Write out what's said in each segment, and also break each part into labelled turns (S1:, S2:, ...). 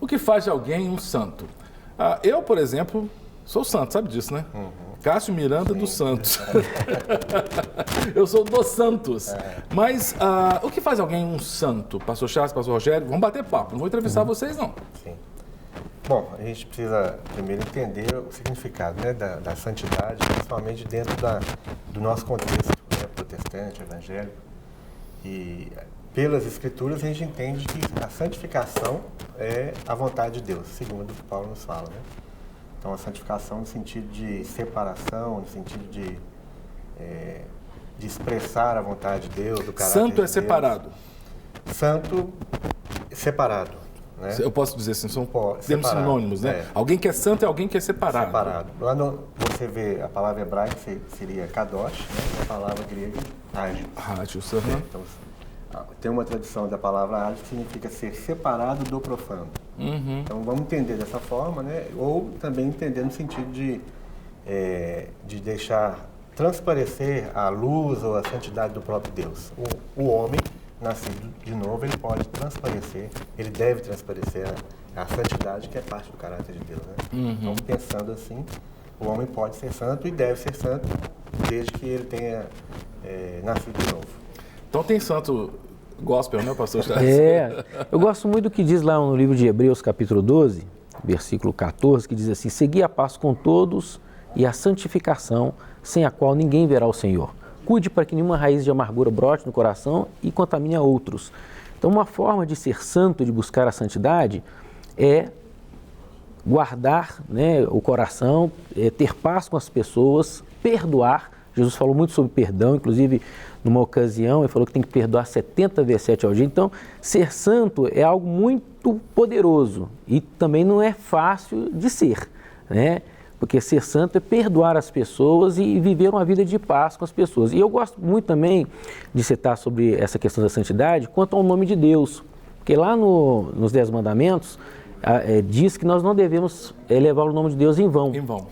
S1: O que faz de alguém um santo? Eu, por exemplo, sou santo, sabe disso, né? Cássio Miranda dos Santos. Eu sou dos Santos. Mas o que faz alguém um santo? Pastor Charles, Pastor Rogério, vamos bater papo. Não vou entrevistar vocês, não.
S2: Sim. Bom, a gente precisa primeiro entender o significado, né, da santidade, principalmente dentro do nosso contexto, né, protestante, evangélico. E pelas Escrituras a gente entende que a santificação é a vontade de Deus, segundo o que Paulo nos fala, né? Então, a santificação no sentido de separação, no sentido de expressar a vontade de Deus, do caráter
S1: Santo
S2: de
S1: é
S2: Deus.
S1: Santo
S2: Separado, né?
S1: Eu posso dizer assim, são termos
S2: separado,
S1: sinônimos, né? Alguém que é santo é alguém que é separado.
S2: Separado. Lá você vê a palavra hebraica, seria kadosh, né? E a palavra grega, hagios. Então, tem uma tradução da palavra hagios que significa ser separado do profano. Então, vamos entender dessa forma, né? Ou também entender no sentido de deixar transparecer a luz ou a santidade do próprio Deus. O homem, nascido de novo, ele pode transparecer, ele deve transparecer a santidade que é parte do caráter de Deus, né? Então, pensando assim, o homem pode ser santo e deve ser santo desde que ele tenha nascido de novo.
S1: Então tem santo gospel, né, pastor Charles?
S3: Eu gosto muito do que diz lá no livro de Hebreus, capítulo 12, versículo 14, que diz assim: segui a paz com todos e a santificação, sem a qual ninguém verá o Senhor. Cuide para que nenhuma raiz de amargura brote no coração e contamine a outros. Então, uma forma de ser santo, de buscar a santidade, é guardar, né, o coração, ter paz com as pessoas, perdoar. Jesus falou muito sobre perdão, inclusive numa ocasião ele falou que tem que perdoar 70 vezes 7 ao dia. Então, ser santo é algo muito poderoso e também não é fácil de ser, né? Porque ser santo é perdoar as pessoas e viver uma vida de paz com as pessoas. E eu gosto muito também de citar sobre essa questão da santidade quanto ao nome de Deus. Porque lá nos 10 Mandamentos diz que nós não devemos levar o nome de Deus em vão.
S1: Em vão.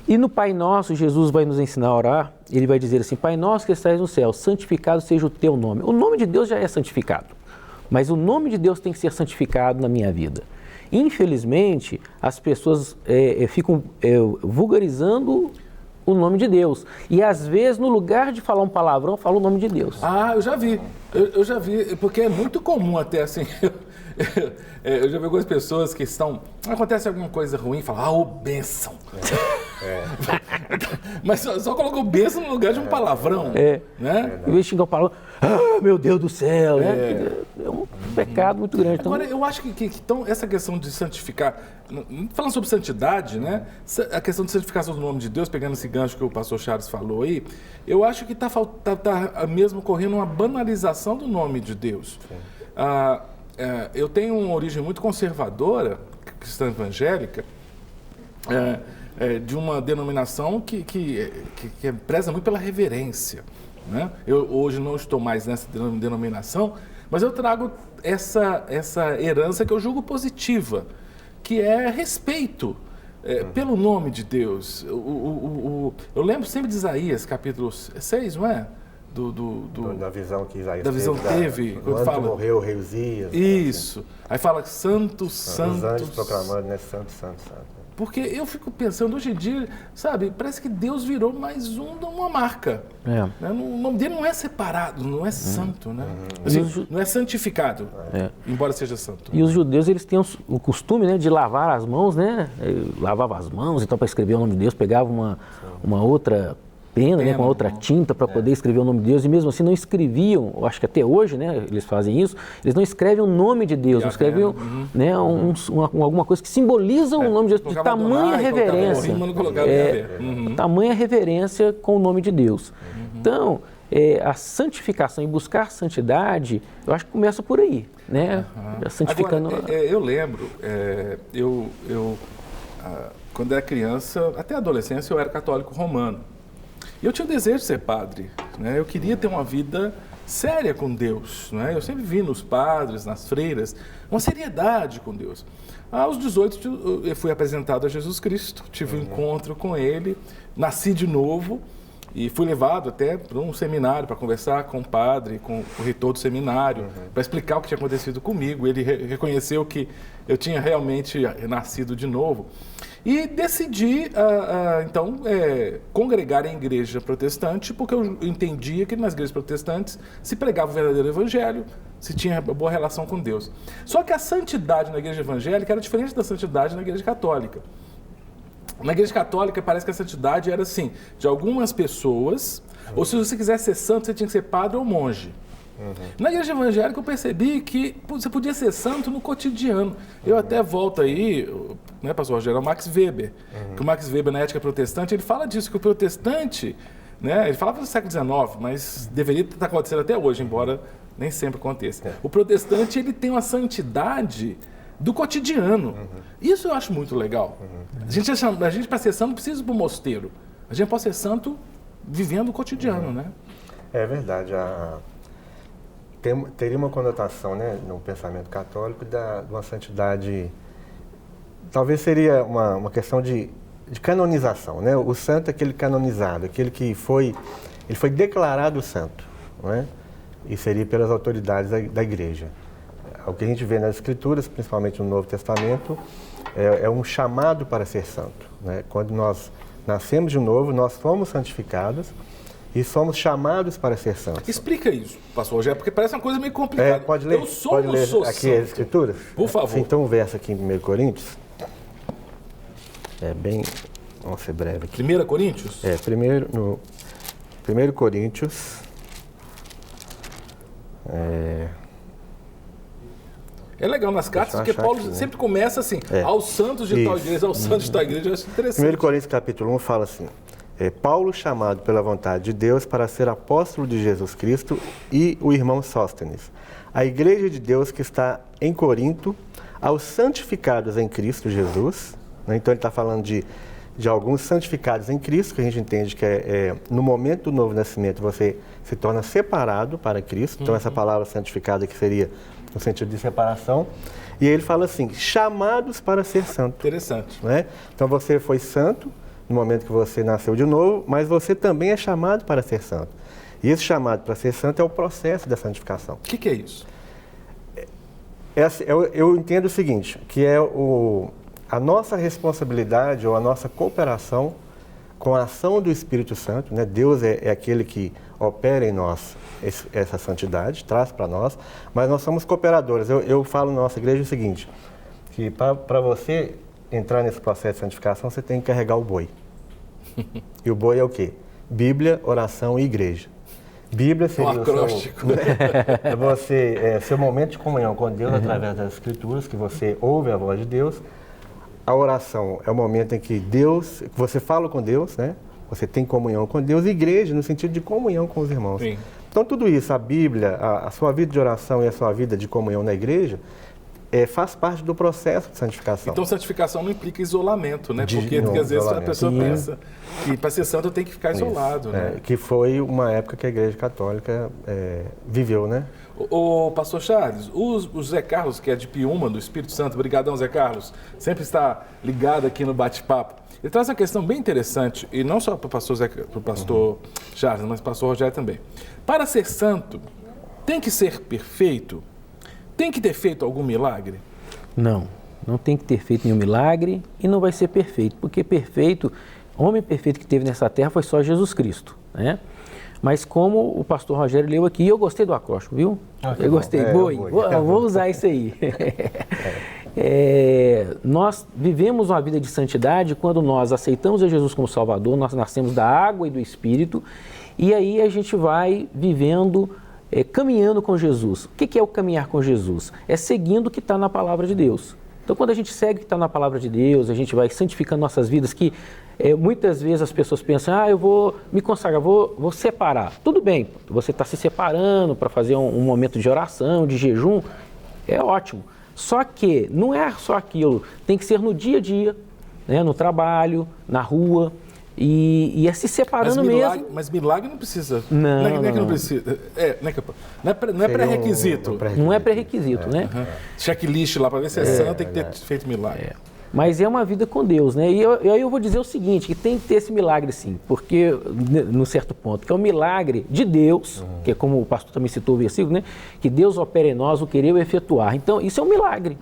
S3: E no Pai Nosso, Jesus vai nos ensinar a orar. Ele vai dizer assim: Pai Nosso que estás no céu, santificado seja o teu nome. O nome de Deus já é santificado, mas o nome de Deus tem que ser santificado na minha vida. Infelizmente, as pessoas ficam vulgarizando o nome de Deus. E às vezes, no lugar de falar um palavrão, fala o nome de Deus.
S1: Eu já vi. Eu já vi, porque é muito comum até assim. Eu já vi algumas pessoas que acontece alguma coisa ruim e falam, bênção. Mas só colocou bênção no lugar de um palavrão. Né?
S3: Em vez de xingar o palavrão, meu Deus do céu. É um pecado muito grande.
S1: Agora, eu acho que então, essa questão de santificar, falando sobre santidade, né? A questão de santificação do nome de Deus, pegando esse gancho que o pastor Charles falou aí, eu acho que está mesmo correndo uma banalização do nome de Deus. Eu tenho uma origem muito conservadora, cristã evangélica, de uma denominação que preza muito pela reverência, né? Eu hoje não estou mais nessa denominação, mas eu trago essa herança que eu julgo positiva, que é respeito pelo nome de Deus. Eu lembro sempre de Isaías, capítulo 6, não é?
S2: Da visão que Isaías
S1: teve.
S2: Quando morreu o rei Uzias.
S1: Isso. Assim. Aí fala santo, santo.
S2: Os anjos proclamando, né? Santo, santo, santo.
S1: Porque eu fico pensando, hoje em dia, sabe, parece que Deus virou mais uma marca. Né? O nome dele não é separado, não é santo, né? Assim, não é santificado, embora seja santo.
S3: E os judeus, eles têm o costume, né, de lavar as mãos, né? Lavavam as mãos, então, para escrever o nome de Deus, pegava uma outra pena, né, com outra tinta para poder escrever o nome de Deus, e mesmo assim não escreviam, eu acho que até hoje, né, eles fazem isso, eles não escrevem o nome de Deus, não escrevem né, alguma coisa que simboliza o nome de Deus, de tamanha reverência, tamanha reverência com o nome de Deus. Então, a santificação e buscar santidade, eu acho que começa por aí, né, santificando...
S1: Agora, eu lembro, quando era criança, até adolescência, eu era católico romano. E eu tinha o desejo de ser padre, né? Eu queria ter uma vida séria com Deus, né? Eu sempre vi nos padres, nas freiras, uma seriedade com Deus. Aos 18 eu fui apresentado a Jesus Cristo, tive um encontro com Ele, nasci de novo E fui levado até para um seminário para conversar com o padre, com o reitor do seminário, para explicar o que tinha acontecido comigo. Ele reconheceu que eu tinha realmente nascido de novo. E decidi, então, congregar em igreja protestante, porque eu entendia que nas igrejas protestantes se pregava o verdadeiro evangelho, se tinha boa relação com Deus. Só que a santidade na igreja evangélica era diferente da santidade na igreja católica. Na igreja católica parece que a santidade era assim, de algumas pessoas, ou se você quisesse ser santo, você tinha que ser padre ou monge. Na igreja evangélica eu percebi que você podia ser santo no cotidiano. Eu até volto aí, né, pastor Rogério, ao Max Weber, que o Max Weber na Ética Protestante, ele fala disso, que o protestante, né, ele falava do século XIX, mas deveria estar acontecendo até hoje, embora nem sempre aconteça. O protestante, ele tem uma santidade do cotidiano. Isso eu acho muito legal. A gente para ser santo não precisa ir para o mosteiro. A gente pode ser santo vivendo o cotidiano, né?
S2: É verdade. Teria uma conotação, né, no pensamento católico de uma santidade, talvez seria uma questão de canonização, né? O santo é aquele canonizado, aquele que ele foi declarado santo, não é? E seria pelas autoridades da igreja. O que a gente vê nas Escrituras, principalmente no Novo Testamento, é um chamado para ser santo, né? Quando nós nascemos de novo, nós fomos santificados e somos chamados para ser santos.
S1: Explica isso, pastor Rogério, porque parece uma coisa meio complicada.
S2: Pode ler,
S1: eu sou
S2: ler
S1: sou
S2: aqui
S1: santo.
S2: as Escrituras?
S1: Por favor.
S2: Então, um verso aqui em 1 Coríntios. Vamos ser breve aqui.
S1: 1 Coríntios?
S2: No 1 Coríntios.
S1: É legal nas cartas, porque Paulo
S2: aqui, né?
S1: sempre começa assim, aos santos de tal igreja, aos santos de tal igreja, eu acho interessante.
S2: 1 Coríntios capítulo 1 fala assim, Paulo chamado pela vontade de Deus para ser apóstolo de Jesus Cristo e o irmão Sóstenes, a igreja de Deus que está em Corinto, aos santificados em Cristo Jesus, né? Então ele está falando de alguns santificados em Cristo, que a gente entende que no momento do novo nascimento você se torna separado para Cristo, então essa palavra santificado aqui seria no sentido de separação, e ele fala assim, chamados para ser santo.
S1: Interessante.
S2: Né? Então você foi santo no momento que você nasceu de novo, mas você também é chamado para ser santo. E esse chamado para ser santo é o processo da santificação.
S1: O que é isso?
S2: Eu entendo o seguinte, que é a nossa responsabilidade ou a nossa cooperação com a ação do Espírito Santo, né? Deus é aquele que opera em nós essa santidade, traz para nós, mas nós somos cooperadores. Eu falo na nossa igreja o seguinte, que para você entrar nesse processo de santificação, você tem que carregar o boi. E o boi é o quê? Bíblia, oração e igreja. Bíblia seria seu momento de comunhão com Deus através das Escrituras, que você ouve a voz de Deus. A oração é o momento em que você fala com Deus, né? Você tem comunhão com Deus, e igreja no sentido de comunhão com os irmãos.
S1: Sim.
S2: Então tudo isso, a Bíblia, a sua vida de oração e a sua vida de comunhão na igreja, faz parte do processo de santificação.
S1: Então santificação não implica isolamento, né? Porque às vezes a pessoa pensa que para ser santo tem que ficar isolado. Né?
S2: Que foi uma época que a Igreja Católica viveu, né?
S1: O pastor Charles, o Zé Carlos, que é de Piúma, do Espírito Santo, brigadão Zé Carlos, sempre está ligado aqui no bate-papo. Ele traz uma questão bem interessante, e não só para o pastor Charles, mas para o pastor Rogério também. Para ser santo, tem que ser perfeito? Tem que ter feito algum milagre?
S3: Não tem que ter feito nenhum milagre e não vai ser perfeito, porque homem perfeito que teve nessa terra foi só Jesus Cristo, né? Mas como o pastor Rogério leu aqui, eu gostei do acróstico, viu? Eu gostei, boi. Vou usar isso aí. Nós vivemos uma vida de santidade quando nós aceitamos a Jesus como Salvador, nós nascemos da água e do Espírito, e aí a gente vai vivendo, caminhando com Jesus. O que é o caminhar com Jesus? É seguindo o que está na palavra de Deus. Então, quando a gente segue o que está na palavra de Deus, a gente vai santificando nossas vidas, que muitas vezes as pessoas pensam, eu vou me consagrar, vou separar. Tudo bem, você está se separando para fazer um momento de oração, de jejum, é ótimo. Só que não é só aquilo, tem que ser no dia a dia, né, no trabalho, na rua, e se separando mesmo.
S1: Mas milagre não precisa.
S3: Não
S1: é que não precisa. Não é pré-requisito.
S3: Não é pré-requisito, né?
S1: Checklist lá para ver se é santo, tem que ter feito milagre.
S3: Mas é uma vida com Deus, né? E aí eu vou dizer o seguinte, que tem que ter esse milagre sim, porque, num certo ponto, que é o milagre de Deus, que é como o pastor também citou o versículo, né? Que Deus opera em nós o querer e o efetuar. Então, isso é um milagre,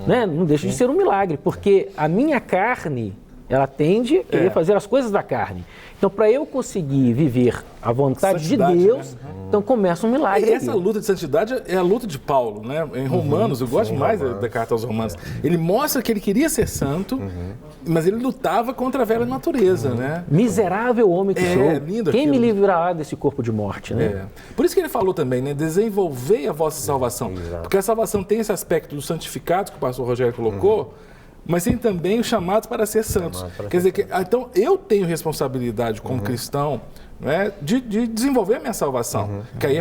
S3: né? Não deixa de ser um milagre, porque a minha carne, ela tende a querer fazer as coisas da carne. Então, para eu conseguir viver a vontade de Deus, né? Então começa um milagre.
S1: E essa luta de santidade é a luta de Paulo, né? Em Romanos, eu gosto mais da carta aos Romanos. Ele mostra que ele queria ser santo, mas ele lutava contra a velha natureza, né?
S3: Miserável homem que sou.
S1: Lindo
S3: Quem
S1: aquilo.
S3: me livrará desse corpo de morte, né?
S1: Por isso que ele falou também, né? Desenvolvei a vossa salvação. Porque a salvação tem esse aspecto dos santificados que o pastor Rogério colocou, mas tem também os chamados para ser santos. Quer dizer, então eu tenho responsabilidade como cristão, né, de desenvolver a minha salvação. Que aí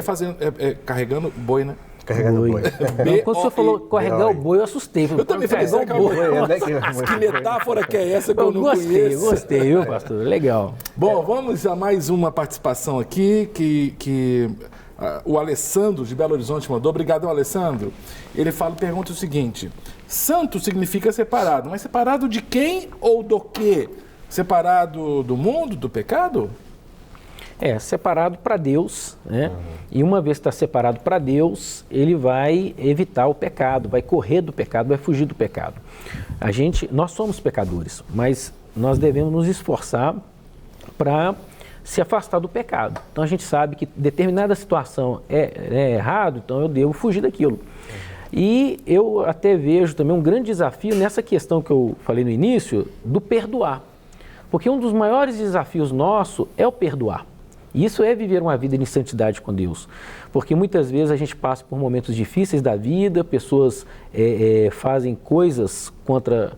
S1: carregando boi, né?
S2: Carregando boi.
S3: Não, quando o senhor falou carregar o boi, eu assustei.
S1: Eu também falei,
S3: carregar o boi.
S1: Que metáfora que é essa que eu não conheço?
S3: Gostei, viu, pastor? Legal.
S1: Bom, vamos a mais uma participação aqui que o Alessandro de Belo Horizonte mandou. Obrigado, Alessandro. Ele pergunta o seguinte: santo significa separado, mas separado de quem ou do quê? Separado do mundo, do pecado?
S3: Separado para Deus, né? E uma vez que está separado para Deus, ele vai evitar o pecado, vai correr do pecado, vai fugir do pecado. Nós somos pecadores, mas nós devemos nos esforçar para se afastar do pecado. Então a gente sabe que determinada situação é errado, então eu devo fugir daquilo. E eu até vejo também um grande desafio nessa questão que eu falei no início, do perdoar. Porque um dos maiores desafios nosso é o perdoar. E isso é viver uma vida de santidade com Deus. Porque muitas vezes a gente passa por momentos difíceis da vida, pessoas fazem coisas contra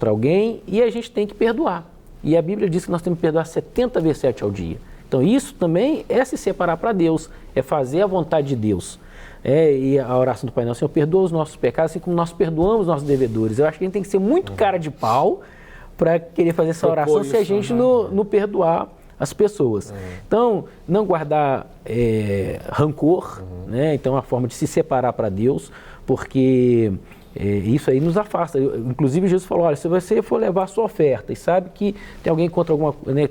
S3: alguém e a gente tem que perdoar. E a Bíblia diz que nós temos que perdoar 70 vezes 7 ao dia. Então isso também é se separar para Deus, é fazer a vontade de Deus. E a oração do Pai Nosso: Senhor, perdoa os nossos pecados, assim como nós perdoamos os nossos devedores. Eu acho que a gente tem que ser muito cara de pau para querer fazer essa oração se a gente não perdoar as pessoas. Então, não guardar rancor, né? Então, é uma forma de se separar para Deus, porque isso aí nos afasta. Inclusive, Jesus falou: olha, se você for levar a sua oferta e sabe que tem alguém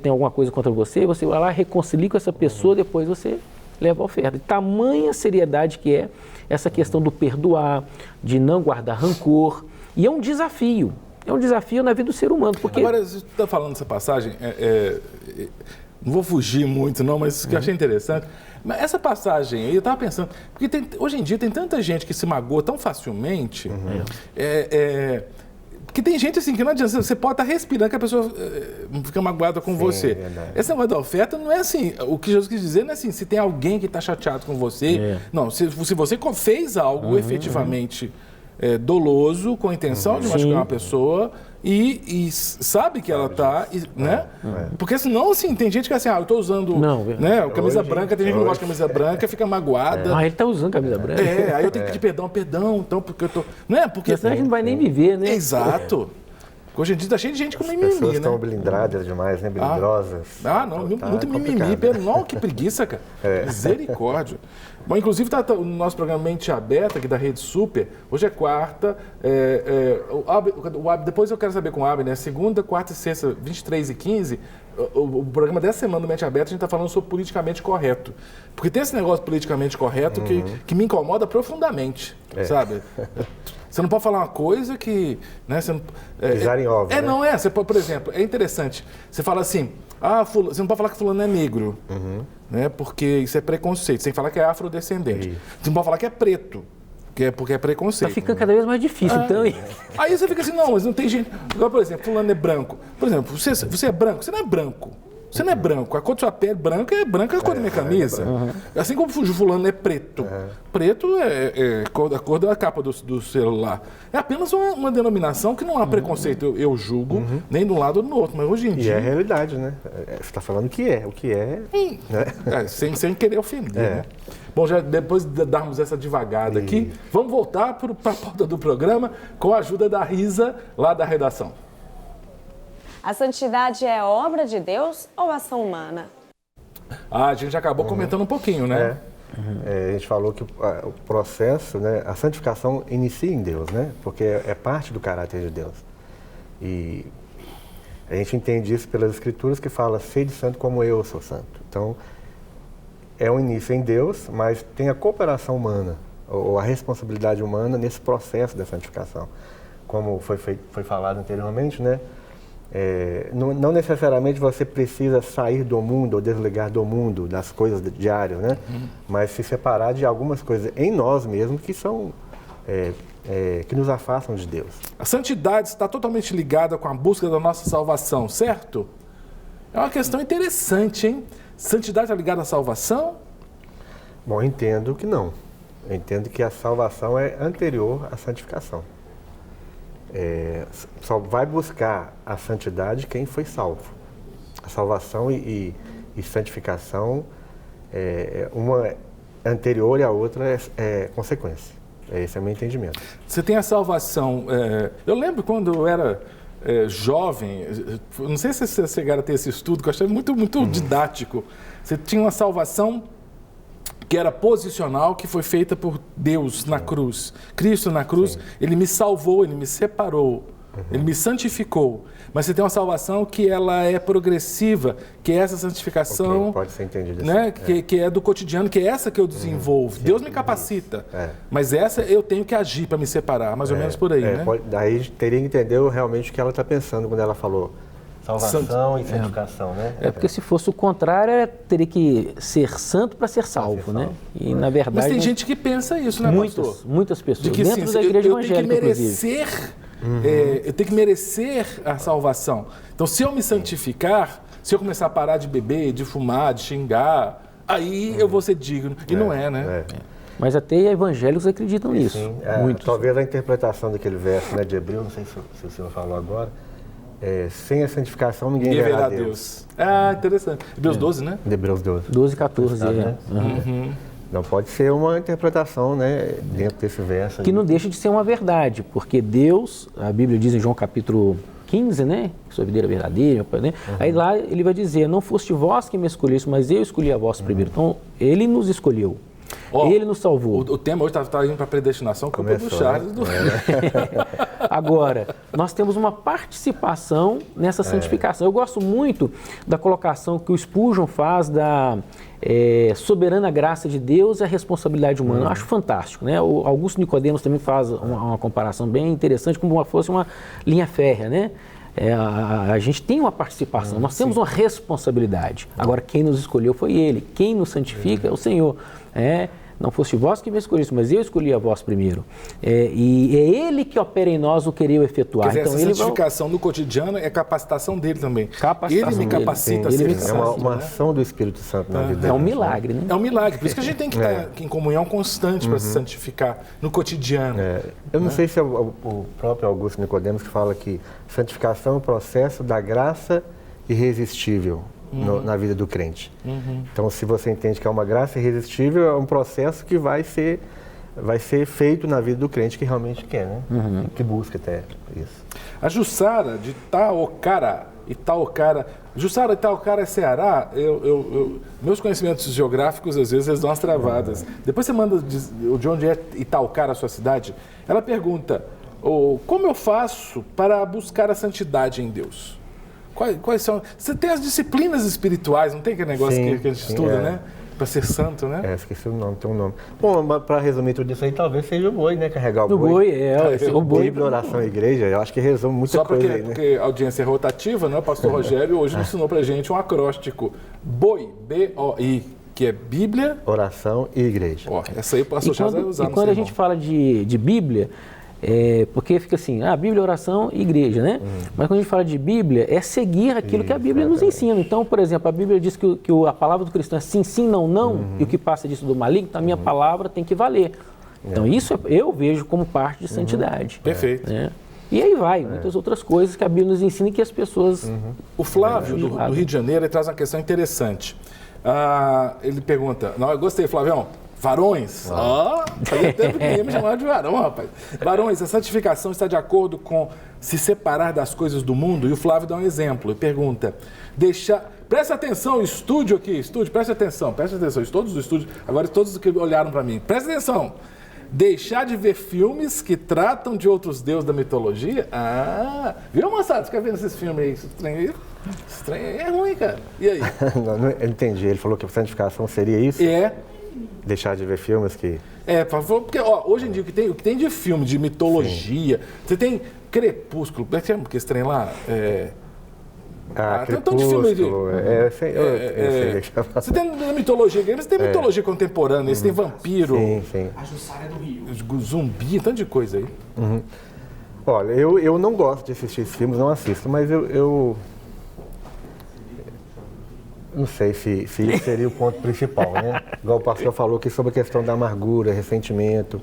S3: tem alguma coisa contra você, você vai lá, reconcilia com essa pessoa, depois você leva a oferta. E tamanha seriedade que é essa questão do perdoar, de não guardar rancor. E é um desafio. É um desafio na vida do ser humano. Porque...
S1: Agora, você está falando dessa passagem, não vou fugir muito não, mas que eu achei interessante. Mas essa passagem aí, eu estava pensando, porque hoje em dia tem tanta gente que se magoa tão facilmente, que tem gente assim que não adianta, você pode estar respirando que a pessoa fica magoada com você. Esse negócio da oferta não é assim, o que Jesus quis dizer não é assim, se tem alguém que está chateado com você, não, se você fez algo efetivamente doloso, com a intenção de machucar uma pessoa e sabe que ela está, né? Porque senão, assim, tem gente que é assim, eu estou usando camisa branca, tem gente que não gosta de camisa branca, fica magoada.
S3: Ele está usando camisa branca.
S1: Aí eu tenho que pedir perdão, então, porque eu tô... Não é? Porque
S3: senão a gente não vai nem viver, né?
S1: Exato. Hoje em dia está cheio de gente com mimimi, né?
S2: As pessoas estão blindradas demais, né? Blindrosas.
S1: Não, muito mimimi. Não, que preguiça, cara. Misericórdia. Bom, inclusive está o nosso programa Mente Aberta, aqui da Rede Super. Hoje é quarta. Depois eu quero saber com o Abner, segunda, quarta e sexta, 23 e 15, o programa dessa semana do Mente Aberta, a gente está falando sobre politicamente correto. Porque tem esse negócio politicamente correto que me incomoda profundamente, sabe? Você não pode falar uma coisa que... Né, você não,
S2: pisar em ovos, né?
S1: Não é. Você pode, por exemplo, é interessante. Você fala assim, você não pode falar que fulano é negro, né, porque isso é preconceito. Você tem que falar que é afrodescendente. Você não pode falar que é preto, porque é preconceito.
S3: Está ficando cada vez mais difícil, então.
S1: Aí você fica assim, não, mas não tem gente... Agora, por exemplo, fulano é branco. Por exemplo, você é branco, você não é branco. Você não é branco, a cor da sua pele branca é a cor da minha camisa. Assim como o fulano é preto. Preto é a cor da capa do celular. É apenas uma denominação que não há preconceito, eu julgo, nem de um lado ou do outro. Mas hoje em dia...
S2: E é a realidade, né? Você está falando o que é. Né?
S1: Sem querer ofender, né? Bom, já depois de darmos essa devagada aqui, vamos voltar para a pauta do programa com a ajuda da Risa, lá da redação.
S4: A santidade é obra de Deus ou ação humana?
S1: A gente já acabou comentando um pouquinho, né?
S2: A gente falou que o processo, né, a santificação inicia em Deus, né? Porque é parte do caráter de Deus. E a gente entende isso pelas Escrituras que fala, sede santo como eu sou santo. Então, é um início em Deus, mas tem a cooperação humana, ou a responsabilidade humana nesse processo da santificação. Como foi falado anteriormente, né? Não necessariamente você precisa sair do mundo ou desligar do mundo, das coisas diárias, né? Mas se separar de algumas coisas em nós mesmos que são que nos afastam de Deus.
S1: A santidade está totalmente ligada com a busca da nossa salvação, certo? É uma questão interessante, hein? Santidade está ligada à salvação?
S2: Bom, eu entendo que não. Eu entendo que a salvação é anterior à santificação. Só vai buscar a santidade quem foi salvo. A salvação e santificação, uma anterior e a outra é consequência. Esse é o meu entendimento.
S1: Você tem a salvação. Eu lembro quando eu era jovem, não sei se vocês chegaram a ter esse estudo, que eu achei muito didático. Você tinha uma salvação que era posicional, que foi feita por Deus na cruz. Cristo na cruz, Ele me salvou, Ele me separou, Ele me santificou. Mas você tem uma salvação que ela é progressiva, que é essa santificação,
S2: pode ser entendido
S1: né?
S2: assim.
S1: Que é do cotidiano, que é essa que eu desenvolvo. Deus me capacita, mas essa eu tenho que agir para me separar, mais ou menos por aí, né?
S2: Daí teria que entender realmente o que ela está pensando quando ela falou salvação e santificação, né?
S3: Porque se fosse o contrário, teria que ser santo para ser salvo, né? E na verdade...
S1: Mas tem gente que pensa isso, né, pastor?
S3: Muitas pessoas,
S1: de que,
S3: dentro da igreja evangélica,
S1: inclusive. Eu tenho que merecer a salvação. Então, se eu me santificar, se eu começar a parar de beber, de fumar, de xingar, aí eu vou ser digno. E não é, né?
S3: Mas até evangélicos acreditam nisso.
S2: Sim,
S3: muitos.
S2: Talvez a interpretação daquele verso, né, de Hebreus, não sei se o senhor falou agora, sem a santificação ninguém verá a Deus.
S1: Ah, interessante. Hebreus 12, né?
S2: Hebreus 12.
S3: 12 e 14,
S2: né? Não pode ser uma interpretação, né, dentro desse verso.
S3: Que não deixa de ser uma verdade, porque Deus, a Bíblia diz em João capítulo 15, né, que sua videira é verdadeira, né? Aí lá ele vai dizer, não foste vós que me escolheste, mas eu escolhi a vós primeiro. Então, Ele nos escolheu. Ele nos salvou.
S1: O tema hoje está indo para a predestinação, culpa do Charles.
S3: Agora, nós temos uma participação nessa santificação. Eu gosto muito da colocação que o Spurgeon faz da soberana graça de Deus e a responsabilidade humana. Eu acho fantástico, né? O Augusto Nicodemos também faz uma comparação bem interessante, como se fosse uma linha férrea, né? A gente tem uma participação, nós temos uma responsabilidade. Agora, quem nos escolheu foi Ele. Quem nos santifica é o Senhor. Não foste vós que me escolheste, mas eu escolhi a vós primeiro. E é Ele que opera em nós o querer e o efetuar.
S1: Quer dizer,
S3: então,
S1: essa santificação do cotidiano é capacitação dele também.
S3: Capacitação
S1: Ele me capacita a
S3: dele.
S1: ser
S2: É uma ação do Espírito Santo na vida.
S3: É um milagre, né?
S1: É um milagre. Por isso que a gente tem que estar em comunhão constante para se santificar no cotidiano.
S2: Eu não sei se é o próprio Augusto Nicodemos que fala que santificação é um processo da graça irresistível na vida do crente. Então, se você entende que é uma graça irresistível, é um processo que vai ser feito na vida do crente que realmente quer, né? Que busca até isso.
S1: A Jussara de Itaocara, Jussara, Itaocara é Ceará. Meus conhecimentos geográficos, às vezes, eles dão umas travadas. Depois você manda de onde é Itaocara, a sua cidade. Ela pergunta, como eu faço para buscar a santidade em Deus? Quais são? Você tem as disciplinas espirituais, não tem aquele negócio que a gente estuda, né? Para ser santo, né?
S2: Esqueci o nome, tem um nome. Bom, para resumir tudo isso aí, talvez seja o boi, né? Carregar o boi.
S3: O boi, o boi.
S2: Bíblia, oração e igreja, eu acho que resume muita coisa aí, né?
S1: Porque a audiência é rotativa, né? O pastor Rogério hoje ensinou pra gente um acróstico. BOI, B-O-I, que é Bíblia,
S2: oração e igreja.
S1: Essa aí o pastor Charles vai usar no
S3: quando a
S1: sermão.
S3: gente fala de Bíblia, porque fica assim, Bíblia, oração e igreja, né? Mas quando a gente fala de Bíblia, é seguir aquilo que a Bíblia nos ensina. Então, por exemplo, a Bíblia diz que a palavra do cristão é sim, sim, não, não, e o que passa disso do maligno, então a minha palavra tem que valer. Então, isso eu vejo como parte de santidade.
S1: Perfeito.
S3: Né? E aí vai, muitas outras coisas que a Bíblia nos ensina e que as pessoas...
S1: O Flávio, do Rio de Janeiro, ele traz uma questão interessante. Ele pergunta, eu gostei, Flavião, Varões, fazia tempo que ninguém me chamava de varão, rapaz. Varões, a santificação está de acordo com se separar das coisas do mundo? E o Flávio dá um exemplo e pergunta, presta atenção, estúdio aqui, presta atenção, todos os estúdios, agora todos que olharam para mim, presta atenção. Deixar de ver filmes que tratam de outros deuses da mitologia? Viu, moçada? Fica vendo esses filmes aí, estranho aí é ruim, cara. E aí?
S2: Não entendi, ele falou que a santificação seria isso? Deixar de ver filmes que...
S1: Porque hoje em dia o que tem de filme, de mitologia, sim. Você tem Crepúsculo, como é que chama esse trem lá?
S2: Tem um tanto de filme de...
S1: Você tem mitologia grega, você tem mitologia contemporânea, você tem vampiro,
S2: sim.
S5: A Jussara do Rio.
S1: Zumbi, tanto de coisa aí.
S2: Uhum. Olha, eu não gosto de assistir esses filmes, não assisto, mas eu não sei se isso seria o ponto principal, né? Igual o pastor falou aqui sobre a questão da amargura, ressentimento.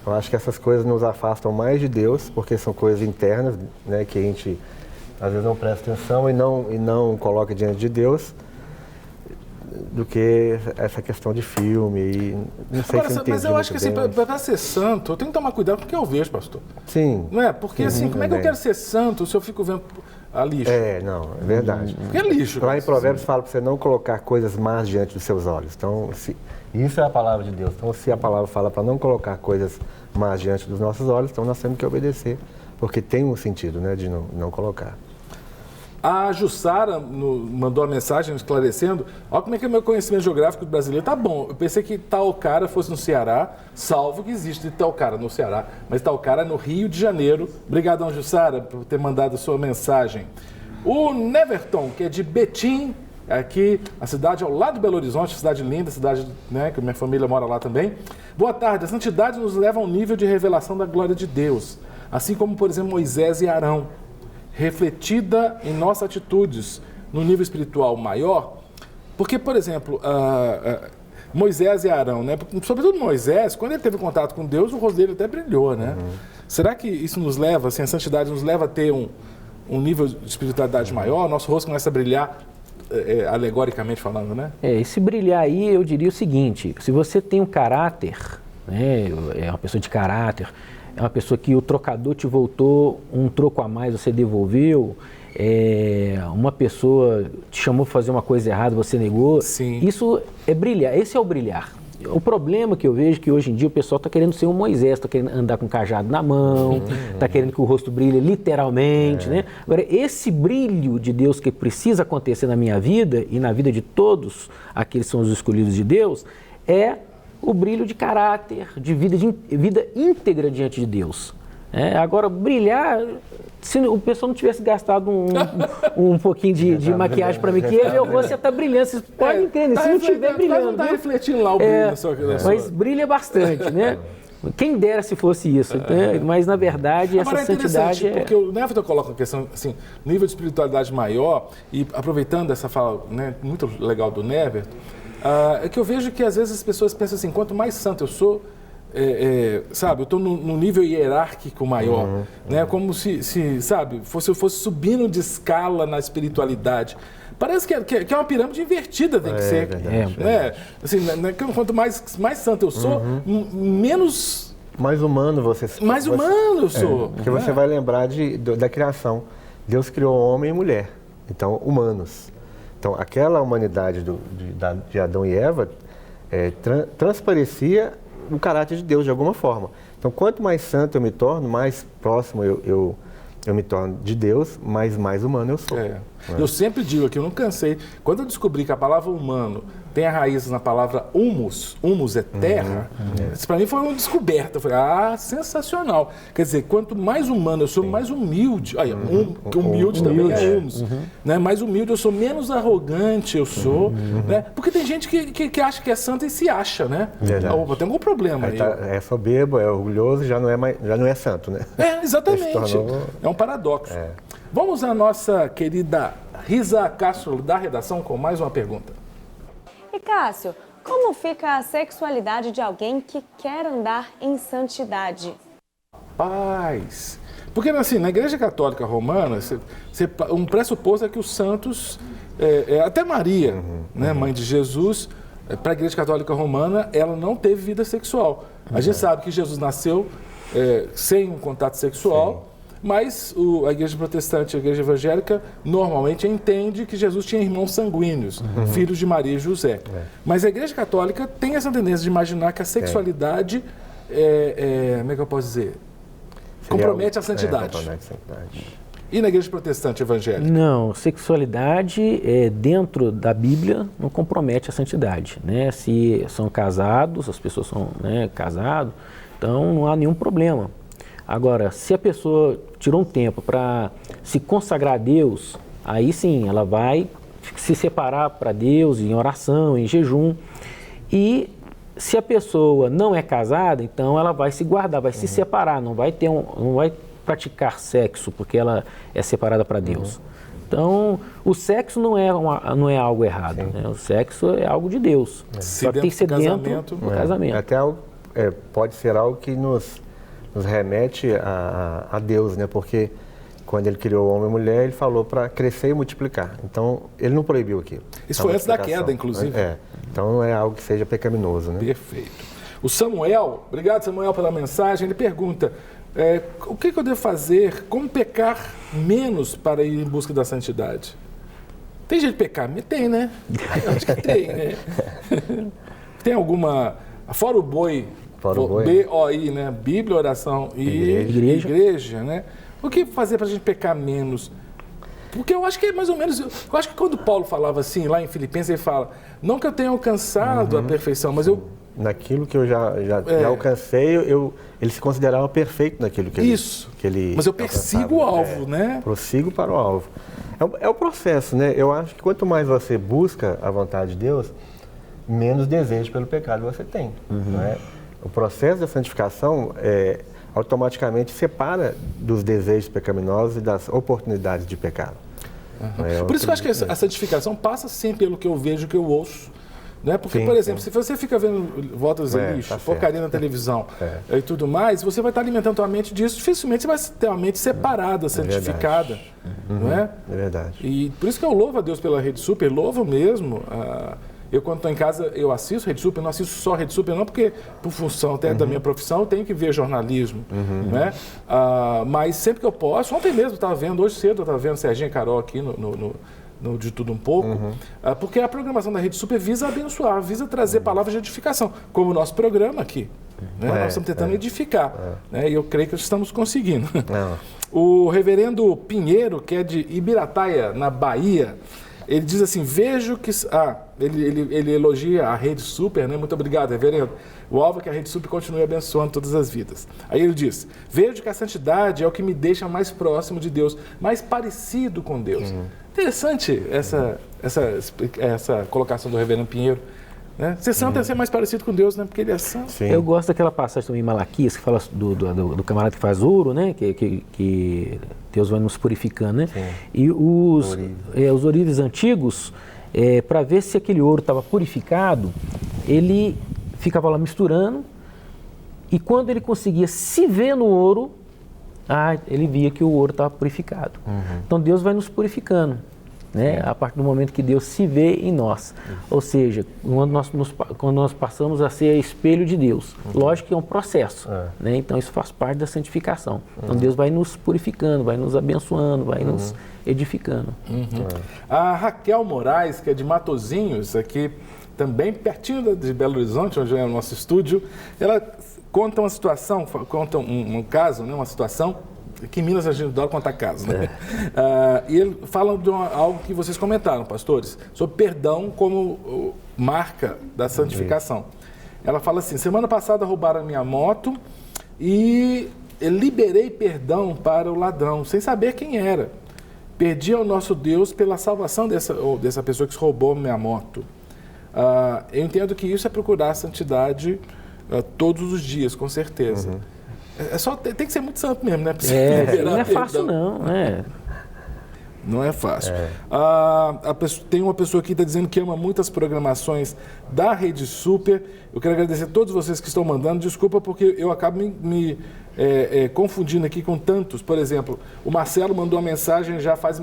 S2: Eu acho que essas coisas nos afastam mais de Deus, porque são coisas internas, né, que a gente às vezes não presta atenção e não coloca diante de Deus, do que essa questão de filme. E não sei se
S1: mas eu acho que assim, para ser santo, eu tenho que tomar cuidado com o que eu vejo, pastor.
S2: Sim.
S1: Não é? Porque assim, como é que eu quero ser santo se eu fico vendo a lixo?
S2: É verdade.
S1: Porque é lixo.
S2: Lá em Provérbios fala para você não colocar coisas más diante dos seus olhos. Então, isso é a palavra de Deus. Então, se a palavra fala para não colocar coisas más diante dos nossos olhos, então nós temos que obedecer, porque tem um sentido, né, de não colocar.
S1: A Jussara mandou uma mensagem esclarecendo, olha como é que é o meu conhecimento geográfico brasileiro. Tá bom, eu pensei que Itaocara fosse no Ceará, salvo que existe Itaocara no Ceará, mas Itaocara é no Rio de Janeiro. Obrigadão, Jussara, por ter mandado a sua mensagem. O Neverton, que é de Betim, aqui, a cidade ao lado de Belo Horizonte, cidade linda, cidade, né, que minha família mora lá também. Boa tarde, a santidade nos leva a um nível de revelação da glória de Deus, assim como, por exemplo, Moisés e Arão, refletida em nossas atitudes no nível espiritual maior, porque, por exemplo, Moisés e Arão, né? Sobretudo Moisés, quando ele teve contato com Deus, o rosto dele até brilhou, né? Será que isso nos leva, assim, a santidade nos leva a ter um nível de espiritualidade maior? Nosso rosto começa a brilhar, alegoricamente falando, né?
S3: Esse brilhar aí, eu diria o seguinte, se você tem um caráter, né, é uma pessoa de caráter, é uma pessoa que o trocador te voltou um troco a mais, você devolveu, uma pessoa te chamou para fazer uma coisa errada, você negou.
S1: Sim.
S3: Isso é brilhar, esse é o brilhar. O problema que eu vejo é que hoje em dia o pessoal está querendo ser um Moisés, está querendo andar com um cajado na mão, está querendo que o rosto brilhe literalmente, né? Agora, esse brilho de Deus que precisa acontecer na minha vida e na vida de todos aqueles que são os escolhidos de Deus, é o brilho de caráter, de vida íntegra diante de Deus. Agora, brilhar, se o pessoal não tivesse gastado um pouquinho de maquiagem para mim, que meu rosto já está brilhando, vocês podem entender, se não estiver brilhando.
S1: Está refletindo lá o brilho na sua...
S3: Mas brilha bastante, né? Quem dera se fosse isso, né? Mas na verdade essa santidade
S1: porque o Neverton coloca a questão, assim, nível de espiritualidade maior, e aproveitando essa fala, né, muito legal do Neverton, é que eu vejo que às vezes as pessoas pensam assim, quanto mais santo eu sou, sabe, eu estou num nível hierárquico maior, né? Como se sabe, eu fosse subindo de escala na espiritualidade. Parece que é uma pirâmide invertida, tem que ser. Né? Assim, quanto mais santo eu sou, menos...
S2: Mais humano você...
S1: Mais humano eu sou.
S2: Porque você vai lembrar da criação. Deus criou homem e mulher, então humanos. Então, aquela humanidade de Adão e Eva transparecia o caráter de Deus de alguma forma. Então, quanto mais santo eu me torno, mais próximo eu me torno de Deus, mais humano eu sou.
S1: Eu sempre digo aqui, eu não cansei, quando eu descobri que a palavra humano tem a raiz na palavra humus é terra, isso para mim foi uma descoberta. Eu falei, sensacional. Quer dizer, quanto mais humano eu sou, mais humilde. Humilde também é humus. Né? Mais humilde eu sou, menos arrogante eu sou. Né? Porque tem gente que acha que é santo e se acha, né? Tem algum problema aí.
S2: É soberbo, é orgulhoso, já não é santo, né?
S1: Exatamente. É um paradoxo. Vamos à nossa querida Risa Castro, da redação, com mais uma pergunta.
S4: E Cássio, como fica a sexualidade de alguém que quer andar em santidade?
S1: Paz. Porque, assim, na Igreja Católica Romana, um pressuposto é que os santos, até Maria, né, mãe de Jesus, para a Igreja Católica Romana, ela não teve vida sexual. A gente sabe que Jesus nasceu sem um contato sexual, mas a Igreja Protestante e a Igreja Evangélica normalmente entende que Jesus tinha irmãos sanguíneos, filhos de Maria e José. Mas a Igreja Católica tem essa tendência de imaginar que a sexualidade, como é que eu posso dizer? Compromete a santidade.
S2: Compromete a santidade.
S1: E na Igreja Protestante Evangélica?
S3: Não, sexualidade dentro da Bíblia não compromete a santidade, né? Se são casados, as pessoas são casadas, então não há nenhum problema. Agora, se a pessoa tirou um tempo para se consagrar a Deus, aí sim, ela vai se separar para Deus em oração, em jejum. E se a pessoa não é casada, então ela vai se guardar, vai se separar, não vai praticar sexo porque ela é separada para Deus. Então, o sexo não é algo errado, né? O sexo é algo de Deus. Só que tem que ser dentro do casamento.
S2: Até algo, pode ser algo que nos remete a Deus, né? Porque quando ele criou o homem e a mulher, ele falou para crescer e multiplicar. Então, ele não proibiu aquilo.
S1: Isso foi antes da queda, inclusive.
S2: Então, não é algo que seja pecaminoso, né?
S1: Perfeito. O Samuel, obrigado Samuel pela mensagem, ele pergunta, o que eu devo fazer, como pecar menos para ir em busca da santidade? Tem jeito de pecar? Tem, né? Acho que tem, né? Tem alguma... Fora o boi, B-O-I, né? Bíblia, oração e igreja, né? O que fazer para a gente pecar menos? Porque eu acho que é mais ou menos... Eu acho que quando Paulo falava assim, lá em Filipenses, ele fala, não que eu tenha alcançado a perfeição, mas eu...
S2: Naquilo que eu já alcancei, ele se considerava perfeito naquilo que ele
S1: mas eu persigo o alvo, né?
S2: Prossigo para o alvo. É o processo, né? Eu acho que quanto mais você busca a vontade de Deus, menos desejo pelo pecado você tem. Não é? O processo da santificação automaticamente separa dos desejos pecaminosos e das oportunidades de pecado.
S1: Por isso que eu acho que a santificação passa sim pelo que eu vejo, que eu ouço. Né? Porque, por exemplo, se você fica vendo, volta a dizer lixo, porcaria na televisão e tudo mais, você vai estar alimentando a mente disso, dificilmente você vai ter uma mente separada, santificada. Não é?
S2: É verdade.
S1: E por isso que eu louvo a Deus pela Rede Super, louvo mesmo. Eu, quando estou em casa, eu assisto Rede Super, não assisto só Rede Super, não porque, por função até da minha profissão, eu tenho que ver jornalismo. Né? Mas sempre que eu posso, ontem mesmo eu estava vendo, hoje cedo eu estava vendo Serginho e Carol aqui no De Tudo Um Pouco, porque a programação da Rede Super visa abençoar, visa trazer palavras de edificação, como o nosso programa aqui. Né? Nós estamos tentando edificar, né? E eu creio que estamos conseguindo. O reverendo Pinheiro, que é de Ibirataia, na Bahia, ele diz assim, vejo que... ele elogia a Rede Super, né? Muito obrigado, reverendo. O alvo é que a Rede Super continue abençoando todas as vidas. Aí ele diz, vejo que a santidade é o que me deixa mais próximo de Deus, mais parecido com Deus. Interessante essa colocação do reverendo Pinheiro. Né? Ser santo é ser mais parecido com Deus, né? Porque ele é santo.
S3: Sim. Eu gosto daquela passagem também em Malaquias, que fala do camarada que faz ouro, né? Que Deus vai nos purificando, né? Sim. E os ourives antigos, para ver se aquele ouro estava purificado, ele ficava lá misturando, e quando ele conseguia se ver no ouro, ele via que o ouro estava purificado. Então Deus vai nos purificando, né? A partir do momento que Deus se vê em nós. Ou seja, quando nós passamos a ser espelho de Deus. Lógico que é um processo, né? Então isso faz parte da santificação. Então Deus vai nos purificando, vai nos abençoando, vai nos edificando.
S1: A Raquel Moraes, que é de Matozinhos, aqui também pertinho de Belo Horizonte, onde é o nosso estúdio, ela conta uma situação, conta um caso, né, uma situação, que em Minas a gente adora contar casos, né? E ele fala de algo que vocês comentaram, pastores, sobre perdão como marca da santificação. Ela fala assim, semana passada roubaram a minha moto e liberei perdão para o ladrão, sem saber quem era. Perdi ao nosso Deus pela salvação dessa pessoa que roubou minha moto. Eu entendo que isso é procurar a santidade todos os dias, com certeza. Tem que ser muito santo mesmo, né?
S3: Não é fácil não, né?
S1: Não é fácil. Tem uma pessoa aqui que está dizendo que ama muitas programações da Rede Super. Eu quero agradecer a todos vocês que estão mandando. Desculpa porque eu acabo me confundindo aqui com tantos. Por exemplo, o Marcelo mandou uma mensagem já faz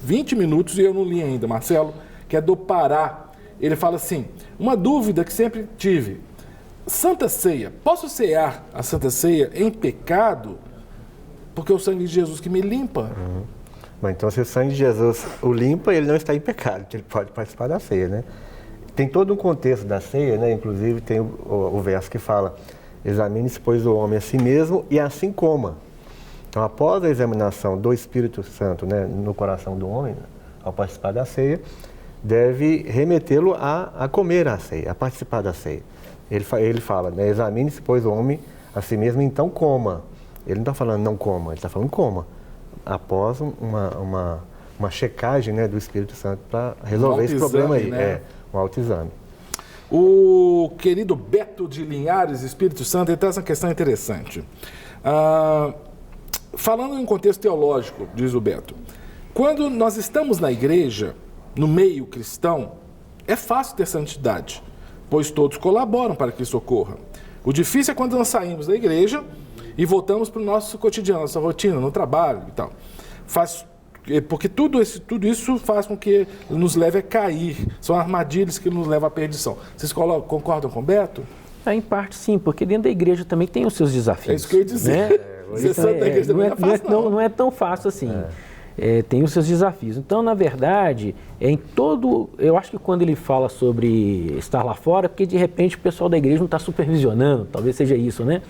S1: 20 minutos e eu não li ainda. Marcelo, que é do Pará. ele fala assim, uma dúvida que sempre tive, Santa Ceia, posso cear a Santa Ceia em pecado? Porque é o sangue de Jesus que me limpa.
S2: Mas então, se o sangue de Jesus o limpa, ele não está em pecado, ele pode participar da ceia, né? Tem todo um contexto da ceia, né? Inclusive tem o verso que fala, examine-se, pois, o homem a si mesmo e assim coma. Então, após a examinação do Espírito Santo, né, no coração do homem, ao participar da ceia, deve remetê-lo a comer a ceia, a participar da ceia. Ele fala, né, examine-se, pois, o homem a si mesmo, então coma. Ele não está falando não coma, ele está falando coma. Após uma checagem, né, do Espírito Santo para resolver esse problema aí.
S1: Né?
S2: Um autoexame.
S1: O querido Beto de Linhares, Espírito Santo, ele traz uma questão interessante. Falando em contexto teológico, diz o Beto, quando nós estamos na igreja, no meio cristão, é fácil ter santidade, pois todos colaboram para que isso ocorra. O difícil é quando nós saímos da igreja e voltamos para o nosso cotidiano, nossa rotina, no trabalho e tal. Porque tudo isso faz com que nos leve a cair. São armadilhas que nos levam à perdição. Vocês concordam com o Beto?
S3: Em parte sim, porque dentro da igreja também tem os seus desafios.
S1: É isso que eu ia dizer.
S3: Né? Não é tão fácil assim. Tem os seus desafios. Então, na verdade, eu acho que quando ele fala sobre estar lá fora, é porque de repente o pessoal da igreja não está supervisionando, talvez seja isso, né?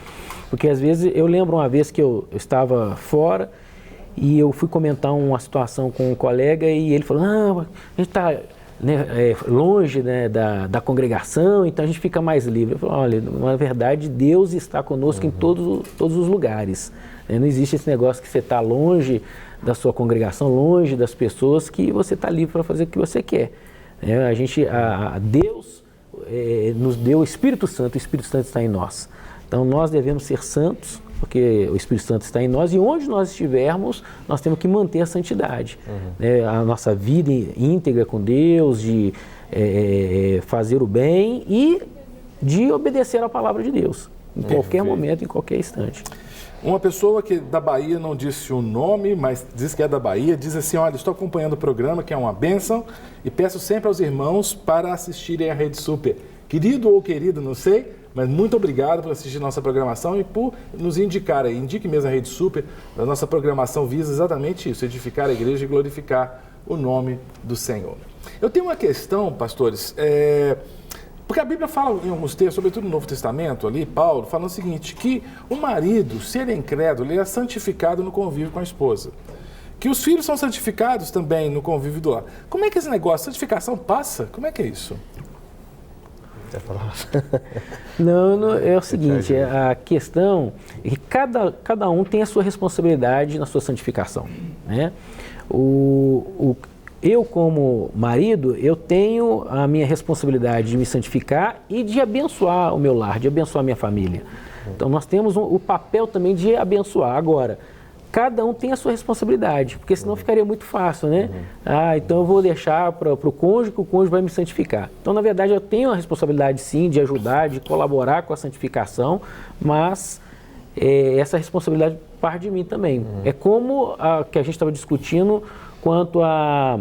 S3: Porque às vezes, eu lembro uma vez que eu estava fora e eu fui comentar uma situação com um colega e ele falou, não, a gente está longe, né, da congregação, então a gente fica mais livre. Eu falei, olha, na verdade, Deus está conosco em todos os lugares. Não existe esse negócio que você está longe da sua congregação, longe das pessoas, que você está livre para fazer o que você quer. Deus nos deu o Espírito Santo está em nós. Então nós devemos ser santos, porque o Espírito Santo está em nós, e onde nós estivermos, nós temos que manter a santidade. A nossa vida íntegra com Deus, de fazer o bem e de obedecer à palavra de Deus, em qualquer momento, em qualquer instante.
S1: Uma pessoa que da Bahia não disse o nome, mas diz que é da Bahia, diz assim, olha, estou acompanhando o programa, que é uma bênção, e peço sempre aos irmãos para assistirem a Rede Super. Querido ou querida, não sei, mas muito obrigado por assistir nossa programação e por nos indicar aí. Indique mesmo a Rede Super. A nossa programação visa exatamente isso, edificar a igreja e glorificar o nome do Senhor. Eu tenho uma questão, pastores, porque a Bíblia fala em alguns textos, sobretudo no Novo Testamento, ali, Paulo, falando o seguinte, que o marido, se ele é incrédulo, ele é santificado no convívio com a esposa. Que os filhos são santificados também no convívio do lar. Como é que esse negócio, santificação passa? Como é que é isso?
S3: Não, é o seguinte, a questão é que cada um tem a sua responsabilidade na sua santificação, né? Eu, como marido, eu tenho a minha responsabilidade de me santificar e de abençoar o meu lar, de abençoar a minha família. Então, nós temos o papel também de abençoar. Agora, cada um tem a sua responsabilidade, porque senão ficaria muito fácil, né? Então eu vou deixar para o cônjuge, que o cônjuge vai me santificar. Então, na verdade, eu tenho a responsabilidade, sim, de ajudar, de colaborar com a santificação, mas essa responsabilidade parte de mim também. É como a que a gente estava discutindo quanto a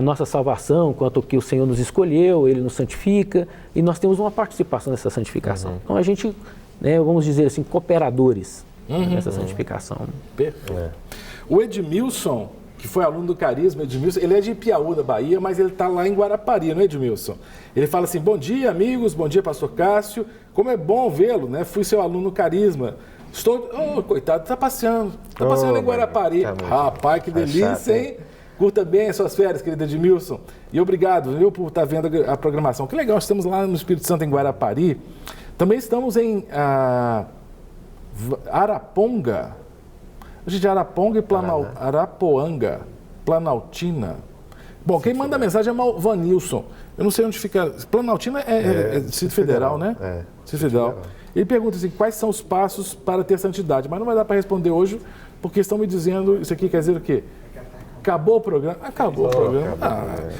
S3: nossa salvação, quanto ao que o Senhor nos escolheu, Ele nos santifica, e nós temos uma participação nessa santificação. Então, a gente, vamos dizer assim, cooperadores nessa santificação.
S1: Perfeito. O Edmilson, que foi aluno do Carisma, Edmilson, ele é de Ipiaú, da Bahia, mas ele está lá em Guarapari, não é, Edmilson? Ele fala assim, bom dia, amigos, bom dia, pastor Cássio, como é bom vê-lo, né? Fui seu aluno no Carisma. Coitado, está passeando em Guarapari. Rapaz, que delícia, hein? Curta bem as suas férias, querido Edmilson. E obrigado, viu, por estar vendo a programação. Que legal, estamos lá no Espírito Santo, em Guarapari. Também estamos em Araponga. De Araponga e Arapoanga, Planaltina. Bom, quem manda a mensagem é o Vanilson. Eu não sei onde fica. Planaltina é Distrito Federal, né? Distrito Federal. Ele pergunta assim, quais são os passos para ter santidade? Mas não vai dar para responder hoje, porque estão me dizendo, isso aqui quer dizer o quê? Acabou o programa? Acabou o programa.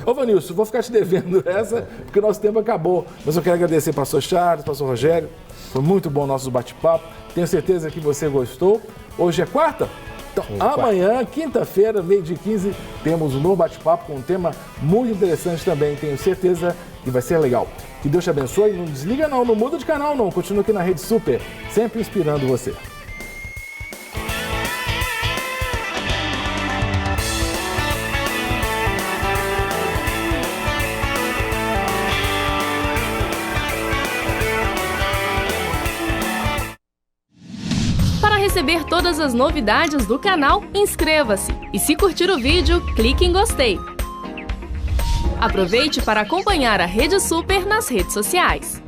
S1: Ô, Vanilson, vou ficar te devendo essa, porque o nosso tempo acabou. Mas eu quero agradecer ao pastor Charles, pastor Rogério. Foi muito bom o nosso bate-papo. Tenho certeza que você gostou. Hoje é quarta? Então, amanhã, quinta-feira, 12h15, temos um novo bate-papo com um tema muito interessante também. Tenho certeza e vai ser legal. Que Deus te abençoe, não desliga não muda de canal não, continua aqui na Rede Super, sempre inspirando você.
S5: Para receber todas as novidades do canal, inscreva-se e se curtir o vídeo, clique em gostei. Aproveite para acompanhar a Rede Super nas redes sociais.